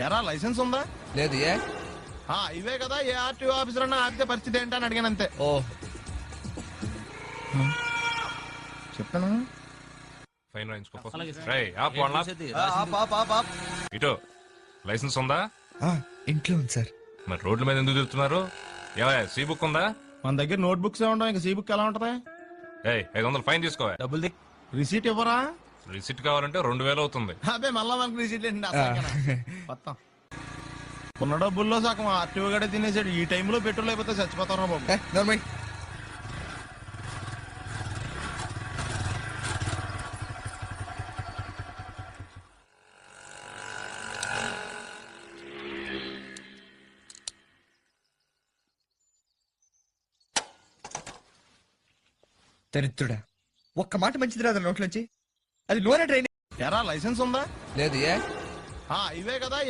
ఎరా లైసెన్స్ ఉందా? లేదు. ఏ ఇవే కదా ఏ ఆర్టీఓ ఆఫీసర్ అన్నా ఆపితే పరిస్థితి ఏంటని అడిగాను అంతే. ఓ చెప్తాను. ఫైన్ ఇటో లైసెన్స్ ఉందా? ఇంట్లో ఉంది సార్. మరి రోడ్ల మీద ఎందుకు తిరుగుతున్నారు? ఏమయ్య సీ బుక్ ఉందా? మన దగ్గర నోట్ బుక్స్ ఉండవు, ఇంకా సీ బుక్ ఎలా ఉంటది? 500 ఫైన్ తీసుకో. డబ్బులు రిసీట్ ఇవ్వరా? రిసిట్ కావాలంటే 2000 అవుతుంది. అదే మళ్ళా మనకు రిసీట్ మొత్తం ఉన్న డబ్బుల్లో సగం ఆర్టీఓ గడే తినేసాడు. ఈ టైంలో పెట్రోల్ అయిపోతే చచ్చిపోతారా బాబు. దరిద్రుడా, ఒక్క మాట మంచిది రాదు నోట్లోంచి. అది లోనే ట్రైన్. ఎరా లైసెన్స్ ఉందా? లేదు. ఏ ఇవే కదా